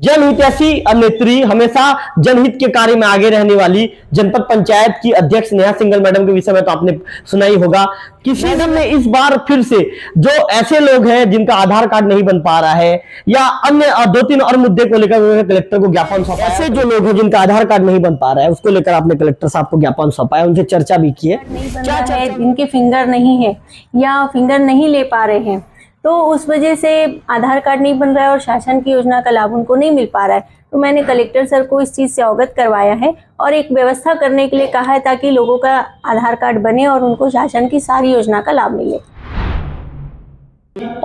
जनहितैषी नेत्री, हमेशा जनहित के कार्य में आगे रहने वाली जनपद पंचायत की अध्यक्ष नेहा सिंघल मैडम के विषय में तो आपने सुना ही होगा कि मैडम ने इस बार फिर से जो ऐसे लोग हैं जिनका आधार कार्ड नहीं बन पा रहा है या अन्य 2-3 और मुद्दे को लेकर उन्होंने कलेक्टर को ज्ञापन सौंपा। ऐसे जो लोग हैं जिनका आधार कार्ड नहीं बन पा रहा है उसको लेकर आपने कलेक्टर साहब को ज्ञापन सौंपा है, उनसे चर्चा भी की है। जिनके फिंगर नहीं है या फिंगर नहीं ले पा रहे हैं तो उस वजह से आधार कार्ड नहीं बन रहा है और शासन की योजना का लाभ उनको नहीं मिल पा रहा है, तो मैंने कलेक्टर सर को इस चीज़ से अवगत करवाया है और एक व्यवस्था करने के लिए कहा है ताकि लोगों का आधार कार्ड बने और उनको शासन की सारी योजना का लाभ मिले।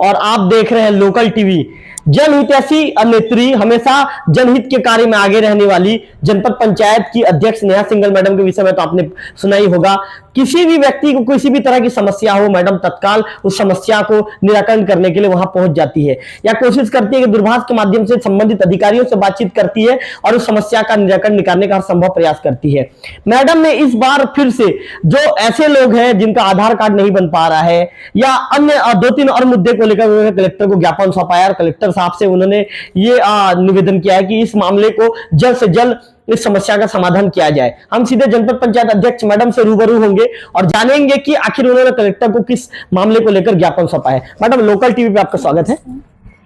और आप देख रहे हैं लोकल टीवी। जनहितैषी नेत्री, हमेशा जनहित के कार्य में आगे रहने वाली जनपद पंचायत की अध्यक्ष नेहा सिंघल मैडम के विषय में तो आपने सुना ही होगा। किसी भी व्यक्ति को किसी भी तरह की समस्या हो, मैडम तत्काल उस समस्या को निराकरण करने के लिए वहां पहुंच जाती है या कोशिश करती है कि दूरभाष के माध्यम से संबंधित अधिकारियों से बातचीत करती है और उस समस्या का निराकरण निकालने का हर संभव प्रयास करती है। मैडम ने इस बार फिर से जो ऐसे लोग हैं जिनका आधार कार्ड नहीं बन पा रहा है या अन्य 2-3 और मुद्दे को लेकर उन्होंने कलेक्टर को ज्ञापन सौंपा है और कलेक्टर साहब से उन्होंने ये निवेदन किया है कि इस मामले को जल्द से जल्द इस समस्या का समाधान किया जाए। हम सीधे जनपद पंचायत अध्यक्ष मैडम से रूबरू होंगे और जानेंगे कि आखिर उन्होंने कलेक्टर को किस मामले को लेकर ज्ञापन सौंपा है। मैडम, लोकल टीवी पे आपका स्वागत है।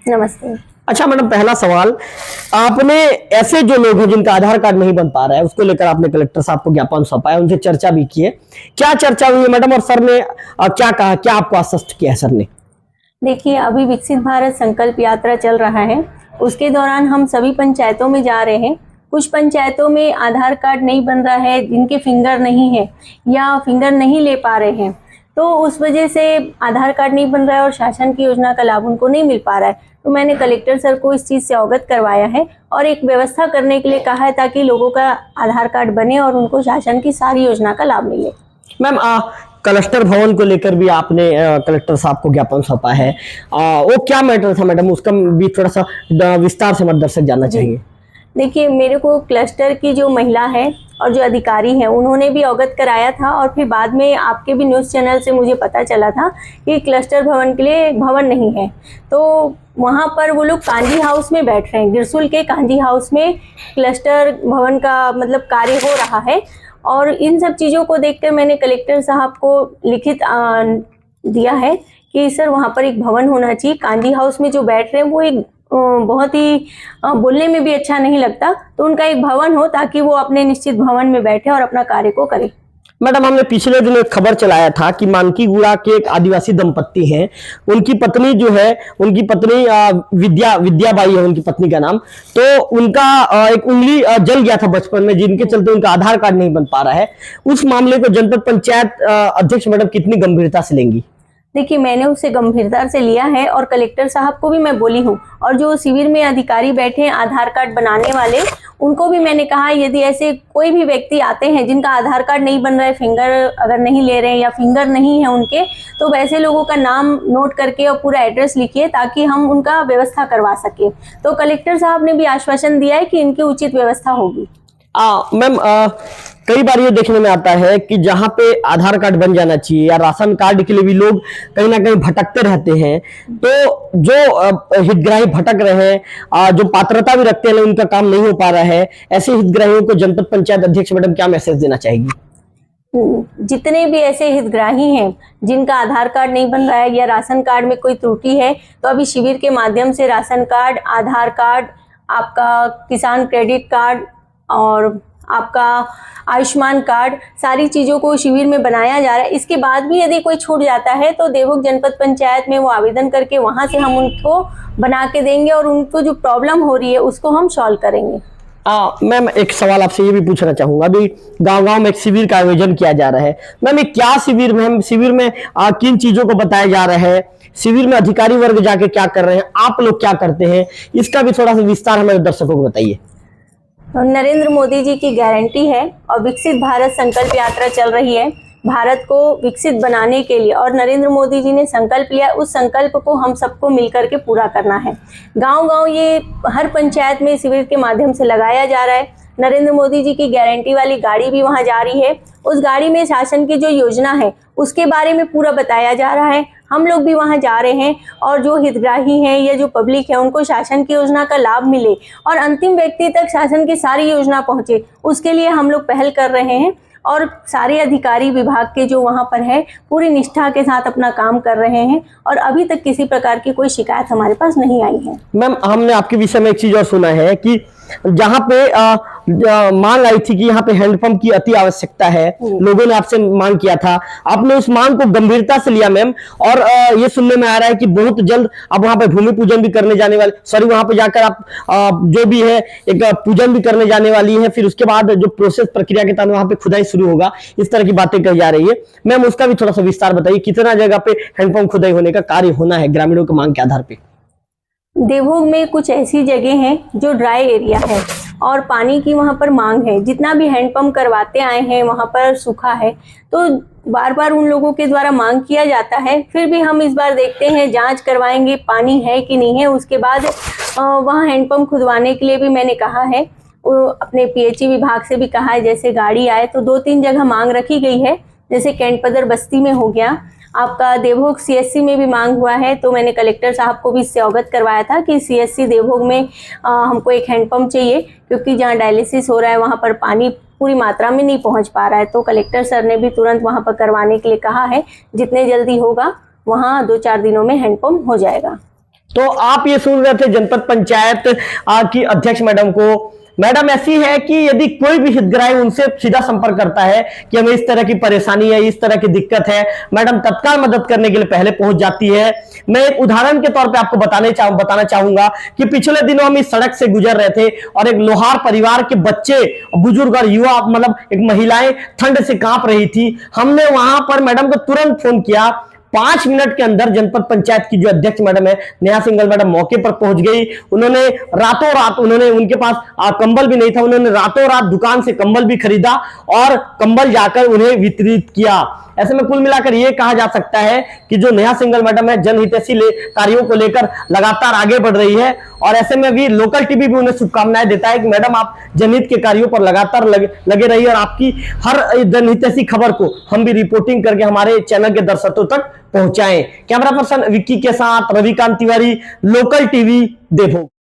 नमस्ते। अच्छा मैडम, पहला सवाल, आपने ऐसे जो लोग हैं जिनका आधार कार्ड नहीं बन पा रहा है उसको लेकर आपने कलेक्टर साहब को ज्ञापन सौंपा है, उनसे चर्चा भी की है। क्या चर्चा हुई है मैडम और सर ने क्या कहा, क्या आपको आश्वस्त किया है सर ने? देखिए, अभी विकसित भारत संकल्प यात्रा चल रहा है, उसके दौरान हम सभी पंचायतों में जा रहे हैं। कुछ पंचायतों में आधार कार्ड नहीं बन रहा है, जिनके फिंगर नहीं है या फिंगर नहीं ले पा रहे हैं, तो उस वजह से आधार कार्ड नहीं बन रहा है और शासन की योजना का लाभ उनको नहीं मिल पा रहा है, तो मैंने कलेक्टर सर को इस चीज़ से अवगत करवाया है और एक व्यवस्था करने के लिए कहा है ताकि लोगों का आधार कार्ड बने और उनको शासन की सारी योजना का लाभ मिले। मैम, क्लस्टर भवन को लेकर भी आपने कलेक्टर साहब को ज्ञापन सौंपा है, वो क्या मैटर था मैडम, उसका भी थोड़ा सा विस्तार से हमारे दर्शक जानना चाहिए। देखिए, मेरे को क्लस्टर की जो महिला है और जो अधिकारी हैं उन्होंने भी अवगत कराया था और फिर बाद में आपके भी न्यूज़ चैनल से मुझे पता चला था कि क्लस्टर भवन के लिए भवन नहीं है, तो वहाँ पर वो लोग कांजी हाउस में बैठ रहे हैं। गिरसुल के कांजी हाउस में क्लस्टर भवन का मतलब कार्य हो रहा है और इन सब चीज़ों को देखकर मैंने कलेक्टर साहब को लिखित दिया है कि सर वहाँ पर एक भवन होना चाहिए। कांजी हाउस में जो बैठ रहे हैं वो एक बहुत ही बोलने में भी अच्छा नहीं लगता, तो उनका एक भवन हो ताकि वो अपने निश्चित भवन में बैठे और अपना कार्य को करें। मैडम, हमने पिछले दिनों एक खबर चलाया था कि मानकीगुड़ा के एक आदिवासी दंपत्ति हैं, उनकी पत्नी जो है, उनकी पत्नी विद्याबाई है उनकी पत्नी का नाम, तो उनका एक उंगली जल गया था बचपन में, जिनके चलते उनका आधार कार्ड नहीं बन पा रहा है। उस मामले को जनपद पंचायत अध्यक्ष मैडम कितनी गंभीरता से लेंगी? देखिए, मैंने उसे गंभीरता से लिया है और कलेक्टर साहब को भी मैं बोली हूँ और जो शिविर में अधिकारी बैठे हैं आधार कार्ड बनाने वाले, उनको भी मैंने कहा यदि ऐसे कोई भी व्यक्ति आते हैं जिनका आधार कार्ड नहीं बन रहा है, फिंगर अगर नहीं ले रहे हैं या फिंगर नहीं है उनके, तो वैसे लोगों का नाम नोट करके और पूरा एड्रेस लिखिए ताकि हम उनका व्यवस्था करवा सके। तो कलेक्टर साहब ने भी आश्वासन दिया है कि इनकी उचित व्यवस्था होगी। मैम, कई बार ये देखने में आता है कि जहां पे आधार कार्ड बन जाना चाहिए या राशन कार्ड के लिए भी लोग कहीं ना कहीं भटकते रहते हैं, तो जो हितग्राही भटक रहे हैं, जो पात्रता भी रखते हैं उनका काम नहीं हो पा रहा है, ऐसे हितग्राहियों को जनपद पंचायत अध्यक्ष मैडम क्या मैसेज देना चाहेगी? जितने भी ऐसे हितग्राही हैं जिनका आधार कार्ड नहीं बन रहा है या राशन कार्ड में कोई त्रुटि है, तो अभी शिविर के माध्यम से राशन कार्ड, आधार कार्ड, आपका किसान क्रेडिट कार्ड और आपका आयुष्मान कार्ड, सारी चीज़ों को शिविर में बनाया जा रहा है। इसके बाद भी यदि कोई छूट जाता है तो देवभोग जनपद पंचायत में वो आवेदन करके वहाँ से हम उनको बना के देंगे और उनको जो प्रॉब्लम हो रही है उसको हम सॉल्व करेंगे। मैम, एक सवाल आपसे ये भी पूछना चाहूंगा, अभी गांव-गांव में एक शिविर का आयोजन किया जा रहा है। मैम, ये क्या शिविर में, शिविर में किन चीजों को बताया जा रहा है, शिविर में अधिकारी वर्ग जाके क्या कर रहे हैं, आप लोग क्या करते हैं, इसका भी थोड़ा सा विस्तार हमारे दर्शकों को बताइए। नरेंद्र मोदी जी की गारंटी है और विकसित भारत संकल्प यात्रा चल रही है भारत को विकसित बनाने के लिए, और नरेंद्र मोदी जी ने संकल्प लिया, उस संकल्प को हम सबको मिलकर के पूरा करना है। गांव-गांव ये हर पंचायत में शिविर के माध्यम से लगाया जा रहा है। नरेंद्र मोदी जी की गारंटी वाली गाड़ी भी वहां जा रही है। उस गाड़ी में शासन की जो योजना है उसके बारे में पूरा बताया जा रहा है। हम लोग भी वहाँ जा रहे हैं और जो हितग्राही हैं या जो पब्लिक है उनको शासन की योजना का लाभ मिले और अंतिम व्यक्ति तक शासन की सारी योजना पहुँचे, उसके लिए हम लोग पहल कर रहे हैं। और सारे अधिकारी विभाग के जो वहाँ पर है पूरी निष्ठा के साथ अपना काम कर रहे हैं और अभी तक किसी प्रकार की कोई शिकायत हमारे पास नहीं आई है। मैम, हमने आपके विषय में एक चीज और सुना है कि जहां पे मांग आई थी कि यहाँ पे हैंडपंप की अति आवश्यकता है, लोगों ने आपसे मांग किया था, आपने उस मांग को गंभीरता से लिया मैम, और ये सुनने में आ रहा है कि बहुत जल्द आप वहां पे भूमि पूजन भी करने जाने वाले, सॉरी वहां पे जाकर आप जो भी है एक पूजन भी करने जाने वाली है, फिर उसके बाद जो प्रोसेस प्रक्रिया के तहत वहां पे खुदाई शुरू होगा, इस तरह की बातें कही जा रही है। मैम, उसका भी थोड़ा सा विस्तार बताइए, कितना जगह पे हैंडपंप खुदाई होने का कार्य होना है ग्रामीणों की मांग के आधार पे? देवभोग में कुछ ऐसी जगह हैं जो ड्राई एरिया है और पानी की वहाँ पर मांग है। जितना भी हैंडपंप करवाते आए हैं वहाँ पर सूखा है, तो बार बार उन लोगों के द्वारा मांग किया जाता है। फिर भी हम इस बार देखते हैं, जांच करवाएंगे पानी है कि नहीं है। उसके बाद वहाँ हैंडपंप खुदवाने के लिए भी मैंने कहा है, वो अपने पीएचई विभाग से भी कहा है, जैसे गाड़ी आए तो 2-3 जगह मांग रखी गई है। जैसे कैंटपदर बस्ती में हो गया, आपका देवभोग सीएससी में भी मांग हुआ है, तो मैंने कलेक्टर साहब को भी इससे अवगत करवाया था कि सीएससी देवभोग में हमको एक हैंडपंप चाहिए, क्योंकि जहाँ डायलिसिस हो रहा है वहाँ पर पानी पूरी मात्रा में नहीं पहुँच पा रहा है। तो कलेक्टर सर ने भी तुरंत वहाँ पर करवाने के लिए कहा है, जितने जल्दी होगा वहाँ 2-4 दिनों में हैंडपंप हो जाएगा। तो आप ये सुन रहे थे जनपद पंचायत की अध्यक्ष मैडम को। मैडम ऐसी है कि यदि कोई भी हितग्राही उनसे सीधा संपर्क करता है कि हमें इस तरह की परेशानी है, इस तरह की दिक्कत है, मैडम तत्काल मदद करने के लिए पहले पहुंच जाती है। मैं एक उदाहरण के तौर पे आपको बताना चाहूंगा कि पिछले दिनों हम इस सड़क से गुजर रहे थे और एक लोहार परिवार के बच्चे, बुजुर्ग और युवा, मतलब एक महिलाएं ठंड से कांप रही थी। हमने वहां पर मैडम को तुरंत फोन किया। 5 मिनट के अंदर जनपद पंचायत की जो अध्यक्ष मैडम है नेहा सिंघल मैडम मौके पर पहुंच गई। उन्होंने रातों रात, उनके पास कंबल भी नहीं था, उन्होंने रातों रात दुकान से कंबल भी खरीदा और कंबल जाकर उन्हें वितरित किया। ऐसे में कुल मिलाकर यह कहा जा सकता है कि जो नेहा सिंघल मैडम है जनहितैषी कार्यों को लेकर लगातार आगे बढ़ रही है, और ऐसे में भी लोकल टीवी भी उन्हें शुभकामनाएं देता है कि मैडम आप जनहित के कार्यों पर लगातार लगे रहिए और आपकी हर जनहितैषी खबर को हम भी रिपोर्टिंग करके हमारे चैनल के दर्शकों तक पहुंचाएं। कैमरा पर्सन विक्की के साथ रविकांत तिवारी, लोकल टीवी, देवभोग।